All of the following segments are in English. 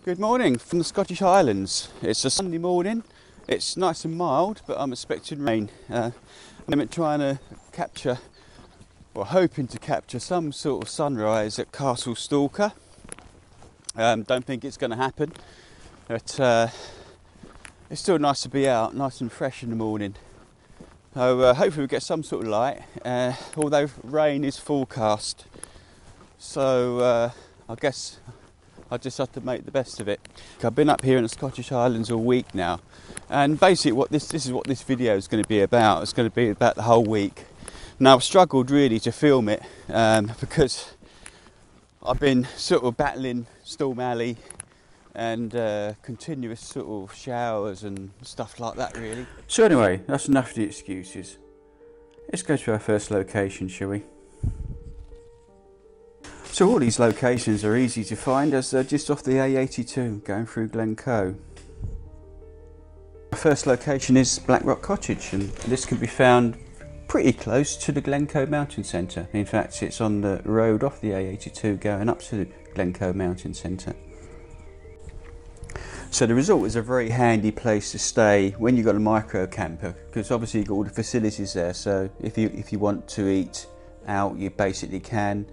Good morning from the Scottish Highlands. It's a Sunday morning. It's nice and mild, but I'm expecting rain. I'm trying to capture, or hoping to capture, some sort of sunrise at Castle Stalker. Don't think it's going to happen, but it's still nice to be out, nice and fresh in the morning. So hopefully we get some sort of light, although rain is forecast. So I guess I just have to make the best of it. I've been up here in the Scottish Highlands all week now, and basically this is what this video is going to be about. It's going to be about the whole week. Now I've struggled really to film it because I've been sort of battling Storm Alley and continuous sort of showers and stuff like that really. So anyway, that's enough of the excuses. Let's go to our first location, shall we? So all these locations are easy to find as they're just off the A82 going through Glencoe. Our first location is Blackrock Cottage, and this can be found pretty close to the Glencoe Mountain Centre. In fact, it's on the road off the A82 going up to the Glencoe Mountain Centre. So the resort is a very handy place to stay when you've got a micro camper, because obviously you've got all the facilities there. So if you want to eat out, you basically can.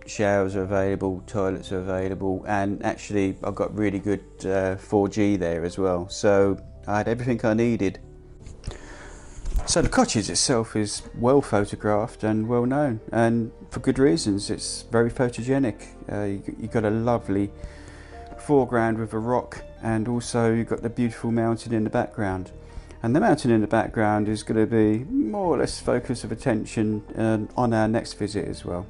Showers are available, toilets are available, and actually I've got really good 4G there as well, so I had everything I needed. So the cottage itself is well photographed and well known, and for good reasons. It's very photogenic. You've got a lovely foreground with a rock, and also you've got the beautiful mountain in the background, and the mountain in the background is going to be more or less focus of attention on our next visit as well.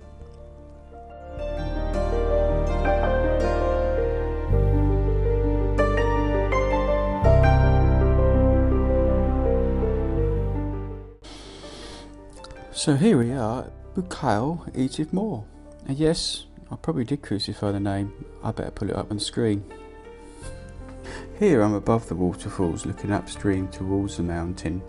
So here we are at Blackrock Cottage. And yes, I probably did crucify the name. I better pull it up on screen. Here I'm above the waterfalls looking upstream towards the mountain.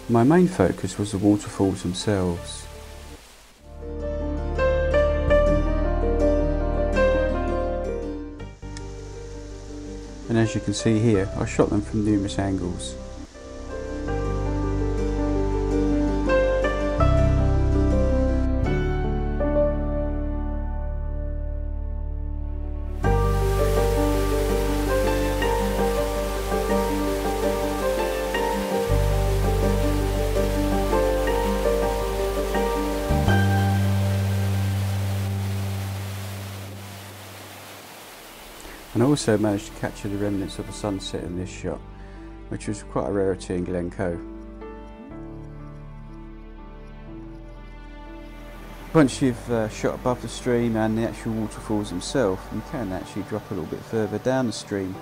My main focus was the waterfalls themselves. And as you can see here, I shot them from numerous angles. And I also managed to capture the remnants of a sunset in this shot, which was quite a rarity in Glencoe. Once you've shot above the stream and the actual waterfalls themselves, you can actually drop a little bit further down the stream.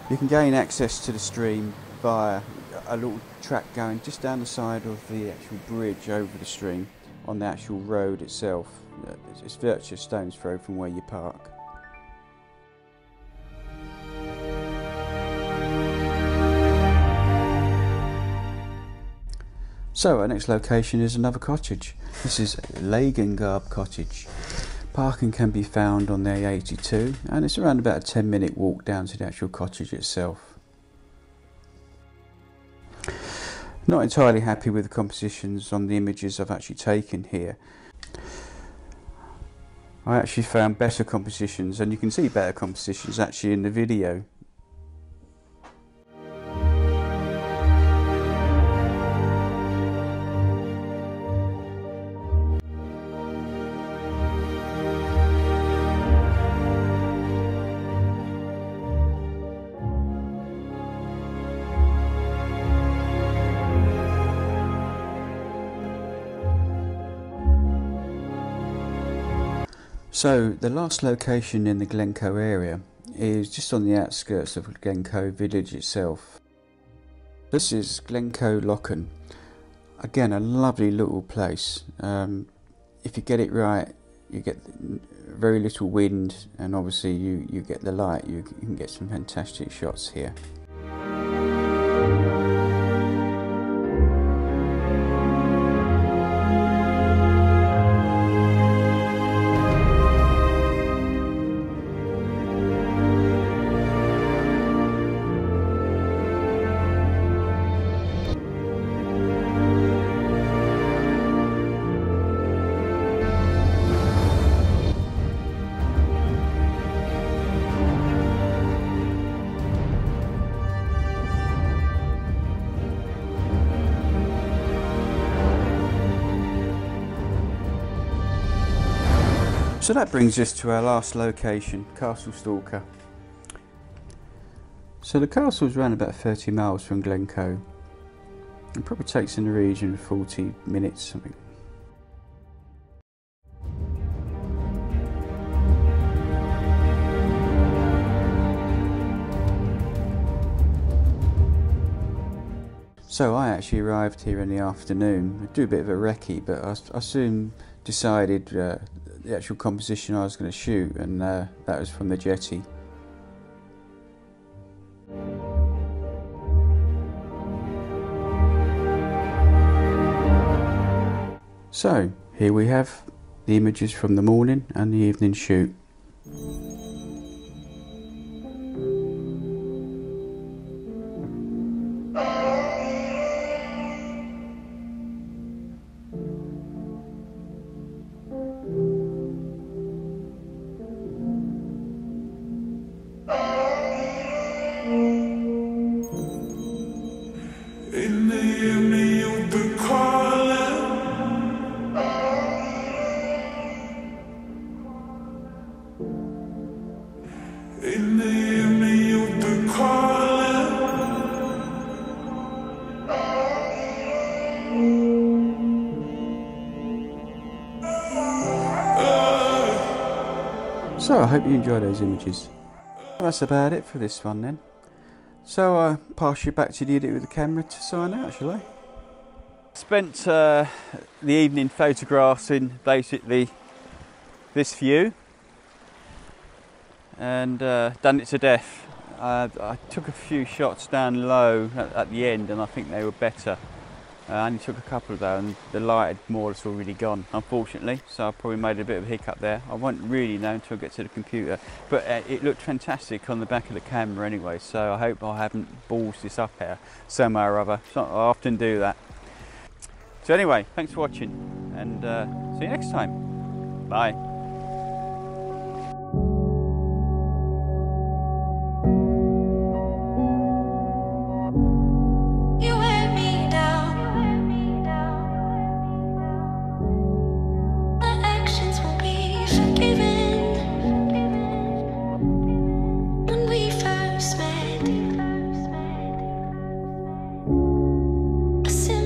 You can gain access to the stream via a little track going just down the side of the actual bridge over the stream on the actual road itself. It's virtually a stone's throw from where you park. So our next location is another cottage. This is Glencoe Cottage. Parking can be found on the A82, and it's around about a 10-minute walk down to the actual cottage itself. Not entirely happy with the compositions on the images I've actually taken here. I actually found better compositions, and you can see better compositions actually in the video. So the last location in the Glencoe area is just on the outskirts of Glencoe village itself. This is Glencoe Locken. Again, a lovely little place. If you get it right, you get very little wind, and obviously you get the light. You can get some fantastic shots here. So that brings us to our last location, Castle Stalker. So the castle's around about 30 miles from Glencoe. It probably takes in the region of 40 minutes something. So I actually arrived here in the afternoon. I do a bit of a recce, but I soon decided the actual composition I was going to shoot, and that was from the jetty. So here we have the images from the morning and the evening shoot. In the evening you'll be calling. In the evening you'll be calling. So I hope you enjoy those images. That's about it for this one then. So I'll pass you back to the idiot with the camera to sign out, shall I? Spent the evening photographing basically this view, and done it to death. I took a few shots down low at the end, and I think they were better. I only took a couple though, and the light had more or less already gone, unfortunately, so I probably made a bit of a hiccup there. I won't really know until I get to the computer, but it looked fantastic on the back of the camera anyway, so I hope I haven't ballsed this up here somehow or other. I often do that. So anyway, thanks for watching, and see you next time. Bye. Simple